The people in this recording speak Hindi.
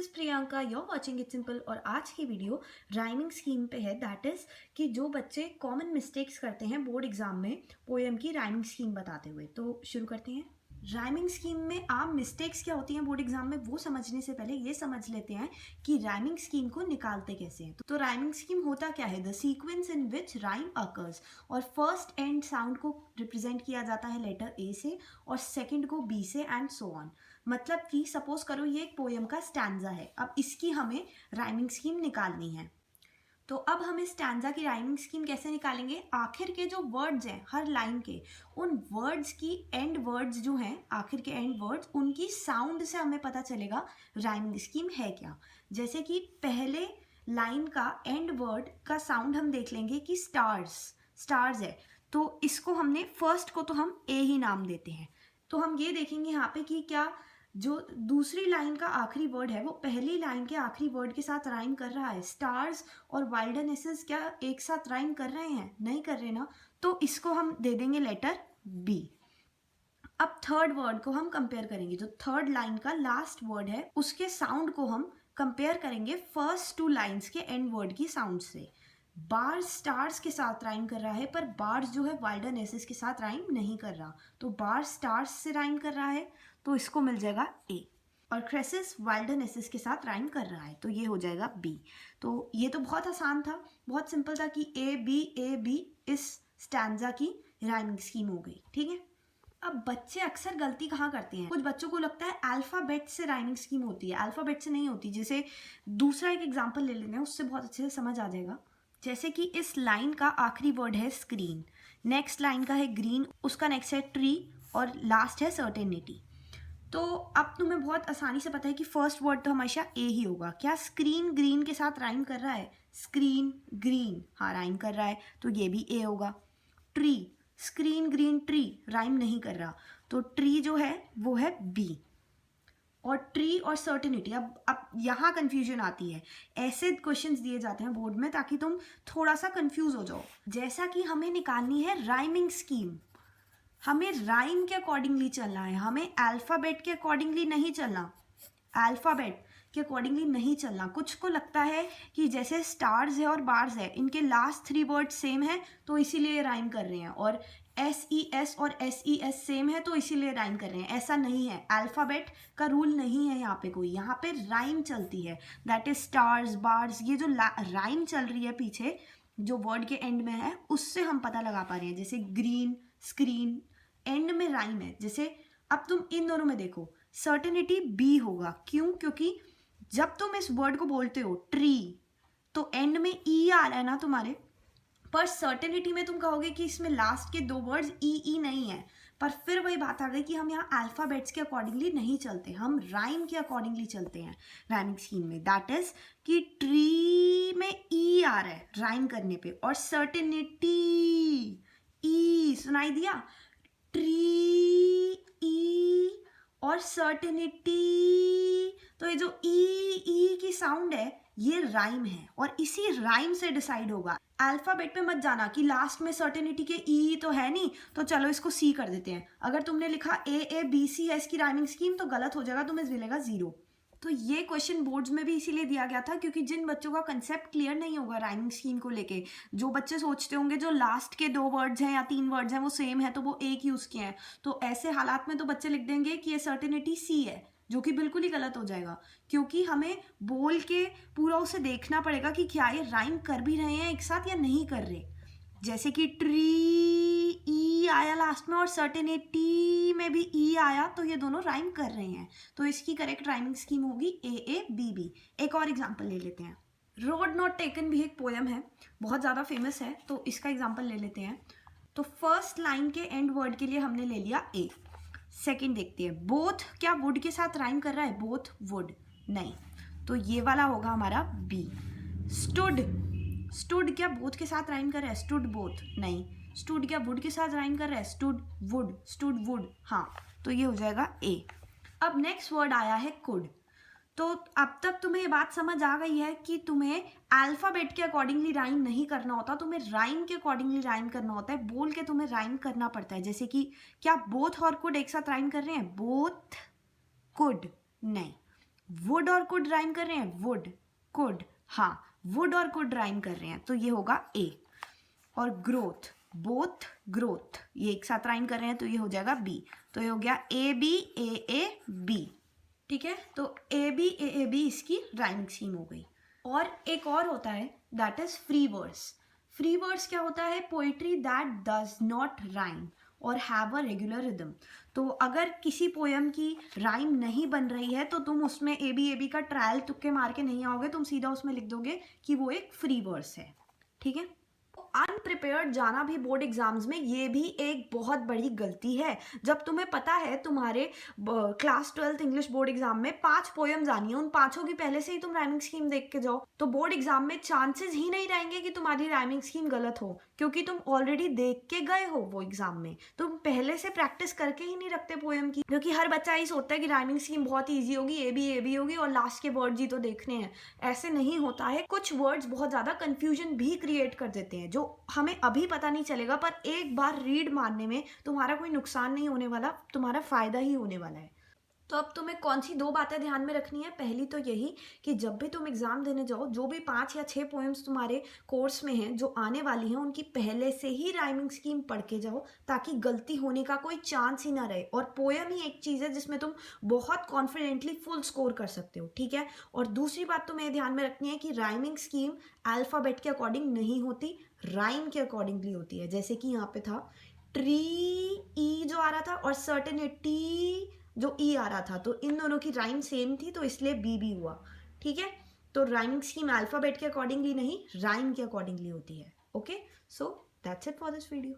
Is Priyanka, you're watching it simple. और आज की वीडियो राइमिंग स्कीम पे है। दैट इज कि जो बच्चे कॉमन मिस्टेक्स करते हैं बोर्ड एग्जाम में पोएम की राइमिंग स्कीम बताते हुए। तो शुरू करते हैं। राइमिंग स्कीम में आम मिस्टेक्स क्या होती हैं बोर्ड एग्जाम में, वो समझने से पहले ये समझ लेते हैं कि राइमिंग स्कीम को निकालते कैसे हैं। तो राइमिंग स्कीम होता क्या है? The sequence in which rhyme occurs. और फर्स्ट एंड साउंड को रिप्रेजेंट किया जाता है लेटर ए से और सेकंड को बी से एंड सो ऑन। मतलब कि सपोज करो ये एक पोएम का स्टैंजा है, अब इसकी हमें राइमिंग स्कीम निकालनी है। तो अब हम इस स्टैंजा की राइमिंग स्कीम कैसे निकालेंगे? आखिर के जो वर्ड्स हैं हर लाइन के, उन वर्ड्स की एंड वर्ड्स जो हैं, आखिर के एंड वर्ड्स, उनकी साउंड से हमें पता चलेगा राइमिंग स्कीम है क्या। जैसे कि पहले लाइन का एंड वर्ड का साउंड हम देख लेंगे कि स्टार्स है, तो इसको हमने फर्स्ट को तो हम ए ही नाम देते हैं। तो हम ये देखेंगे यहाँ पे कि क्या जो दूसरी लाइन का आखिरी वर्ड है वो पहली लाइन के आखिरी वर्ड के साथ राइम कर रहा है। स्टार्स और वाइल्डनेसेस क्या एक साथ राइम कर रहे हैं? नहीं कर रहे ना, तो इसको हम दे देंगे लेटर बी। अब थर्ड वर्ड को हम कंपेयर करेंगे। जो थर्ड लाइन का लास्ट वर्ड है उसके साउंड को हम कंपेयर करेंगे फर्स्ट टू लाइन्स के एंड वर्ड की साउंड से। बार्स स्टार्स के साथ राइम कर रहा है, पर बार्स जो है वाइल्डनेसेस के साथ राइम नहीं कर रहा, तो बार्स स्टार्स से राइम कर रहा है, तो इसको मिल जाएगा ए। और क्रेसिस वाइल्डनेसेस के साथ राइम कर रहा है, तो ये हो जाएगा बी। तो ये तो बहुत आसान था, बहुत सिंपल था कि ए बी इस स्टैंजा की राइमिंग स्कीम हो गई। ठीक है। अब बच्चे अक्सर गलती कहाँ करते हैं? कुछ बच्चों को लगता है अल्फाबेट से राइमिंग स्कीम होती है, अल्फाबेट से नहीं होती। जैसे दूसरा एक एग्जाम्पल ले लेते हैं, उससे बहुत अच्छे से समझ आ जाएगा। जैसे कि इस लाइन का आखिरी वर्ड है स्क्रीन, नेक्स्ट लाइन का है ग्रीन, उसका नेक्स्ट है ट्री और लास्ट है सर्टेनिटी। तो अब तुम्हें बहुत आसानी से पता है कि फर्स्ट वर्ड तो हमेशा ए ही होगा। क्या स्क्रीन ग्रीन के साथ राइम कर रहा है? स्क्रीन ग्रीन, हाँ राइम कर रहा है, तो ये भी ए होगा। Tree, screen green tree, rhyme नहीं कर रहा, तो ट्री जो है वो है बी। और ट्री और सर्टेनिटी, अब यहाँ कंफ्यूजन आती है। ऐसे क्वेश्चंस दिए जाते हैं बोर्ड में ताकि तुम थोड़ा सा कंफ्यूज हो जाओ। जैसा कि हमें निकालनी है राइमिंग स्कीम, हमें राइम के अकॉर्डिंगली चलना है, हमें अल्फाबेट के अकॉर्डिंगली नहीं चलना। अल्फाबेट के अकॉर्डिंगली नहीं चलना। कुछ को लगता है कि जैसे स्टार्स है और बार्स है, इनके लास्ट थ्री वर्ड सेम है तो इसीलिए राइम कर रहे हैं, और SES और SES सेम है तो इसीलिए राइम कर रहे हैं। ऐसा नहीं है, अल्फाबेट का रूल नहीं है यहाँ पे कोई, यहाँ पे राइम चलती है। दैट इज स्टार्स बार्स, ये जो राइम चल रही है पीछे जो वर्ड के एंड में है, उससे हम पता लगा पा रहे हैं। जैसे ग्रीन, स्क्रीन, एंड में राइम है। जैसे अब तुम इन दोनों में देखो, सर्टेनिटी बी होगा। क्यों? क्योंकि जब तुम इस वर्ड को बोलते हो ट्री, तो एंड में ई आ रहा है ना तुम्हारे, पर सर्टेनिटी में तुम कहोगे कि इसमें लास्ट के दो वर्ड्स ई नहीं है। पर फिर वही बात आ गई कि हम यहाँ अल्फाबेट्स के अकॉर्डिंगली नहीं चलते, हम राइम के अकॉर्डिंगली चलते हैं राइमिंग स्कीम में। दैट इज कि ट्री में ई आ रहा है राइम करने पे, और सर्टेनिटी ई सुनाई दिया, ट्री ई और सर्टेनिटी, तो ये जो ई की साउंड है ये राइम है, और इसी राइम से डिसाइड होगा। अल्फाबेट पे मत जाना कि लास्ट में सर्टेनिटी के ई तो है नहीं तो चलो इसको सी कर देते हैं। अगर तुमने लिखा AABC है इसकी राइमिंग स्कीम तो गलत हो जाएगा, तुम्हें मिलेगा 0। तो ये क्वेश्चन बोर्ड्स में भी इसीलिए दिया गया था क्योंकि जिन बच्चों का कंसेप्ट क्लियर नहीं होगा राइमिंग स्कीम को लेके, जो बच्चे सोचते होंगे जो लास्ट के 2 वर्ड्स हैं या 3 वर्ड्स हैं वो सेम है तो वो एक यूज किए हैं, तो ऐसे हालात में तो बच्चे लिख देंगे कि ये सर्टेनिटी सी है, जो कि बिल्कुल ही गलत हो जाएगा। क्योंकि हमें बोल के पूरा उसे देखना पड़ेगा कि क्या ये राइम कर भी रहे हैं एक साथ या नहीं कर रहे। जैसे कि ट्री ई आया लास्ट में और सर्टेनिटी में भी ई आया, तो ये दोनों राइम कर रहे हैं, तो इसकी करेक्ट राइमिंग स्कीम होगी AABB। एक और एग्जांपल ले लेते हैं। रोड नॉट टेकन भी एक पोएम है, बहुत ज़्यादा फेमस है, तो इसका एग्जांपल ले लेते हैं। तो फर्स्ट लाइन के एंड वर्ड के लिए हमने ले लिया ए। सेकंड देखते हैं, बोथ क्या वुड के साथ राइम कर रहा है? बोथ वुड नहीं, तो ये वाला होगा हमारा बी। स्टूड क्या बोथ के साथ राइम कर रहा है? स्टूड बोथ नहीं। स्टूड क्या वुड के साथ राइम कर रहा है? स्टूड वुड, हाँ, तो ये हो जाएगा ए। अब नेक्स्ट वर्ड आया है कुड। तो अब तक तुम्हें ये बात समझ आ गई है कि तुम्हें अल्फाबेट के अकॉर्डिंगली राइम नहीं करना होता, तुम्हें राइम के अकॉर्डिंगली राइम करना होता है, बोल के तुम्हें राइम करना पड़ता है। जैसे कि क्या बोथ और कुड एक साथ राइम कर रहे हैं? बोथ कुड नहीं, वुड और कुड राइम कर रहे हैं, वुड कुड, हाँ वुड और कुड राइम कर रहे हैं तो ये होगा ए। और ग्रोथ, बोथ ग्रोथ, ये एक साथ राइम कर रहे हैं तो ये हो जाएगा बी। तो ये हो गया ए बी ए बी। ठीक है, तो ए बी इसकी राइमिंग स्कीम हो गई। और एक और होता है that is free verse. Free verse क्या होता है? Poetry that does not rhyme और हैव अ रेगुलर रिदम। तो अगर किसी पोयम की राइम नहीं बन रही है तो तुम उसमें ए बी का ट्रायल तुक्के मार के नहीं आओगे, तुम सीधा उसमें लिख दोगे कि वो एक फ्री वर्स है। ठीक है, अनप्रिपेयर्ड जाना भी बोर्ड एग्जाम्स में ये भी एक बहुत बड़ी गलती है। जब तुम्हें पता है तुम्हारे class 12th English board exam में 5 पोएम्स आनी है, उन 5 की पहले से ही तुम राइमिंग स्कीम देख के जाओ तो बोर्ड एग्जाम में चांसेस ही नहीं रहेंगे कि तुम्हारी राइमिंग स्कीम गलत हो, क्योंकि तुम ऑलरेडी देख के गए हो वो एग्जाम में। तुम पहले से प्रैक्टिस करके ही नहीं रखते पोएम की, क्योंकि हर बच्चा ही सोचता है कि राइमिंग स्कीम बहुत ईजी होगी, ए बी होगी और लास्ट के वर्ड्स ही तो देखने हैं। ऐसे नहीं होता है, कुछ वर्ड्स बहुत ज्यादा कंफ्यूजन भी क्रिएट कर देते हैं जो हमें अभी पता नहीं चलेगा, पर एक बार रीड मारने में तुम्हारा कोई नुकसान नहीं होने वाला, तुम्हारा फायदा ही होने वाला है। तो अब तुम्हें कौन सी 2 बातें ध्यान में रखनी है? पहली तो यही कि जब भी तुम एग्जाम देने जाओ, जो भी 5 या 6 पोएम्स तुम्हारे कोर्स में हैं जो आने वाली हैं, उनकी पहले से ही राइमिंग स्कीम पढ़ के जाओ ताकि गलती होने का कोई चांस ही ना रहे। और पोएम ही एक चीज़ है जिसमें तुम बहुत कॉन्फिडेंटली फुल स्कोर कर सकते हो। ठीक है, और दूसरी बात तुम्हें ध्यान में रखनी है कि राइमिंग स्कीम अल्फाबेट के अकॉर्डिंग नहीं होती, राइम के अकॉर्डिंगली होती है। जैसे कि यहाँ पे था ट्री, ई जो आ रहा था, और सर्टेनिटी जो ई आ रहा था, तो इन दोनों की राइम सेम थी तो इसलिए बी हुआ। ठीक है, तो राइमिंग स्कीम अल्फाबेट के अकॉर्डिंगली नहीं, राइम के अकॉर्डिंगली होती है। Okay, so that's it for this video.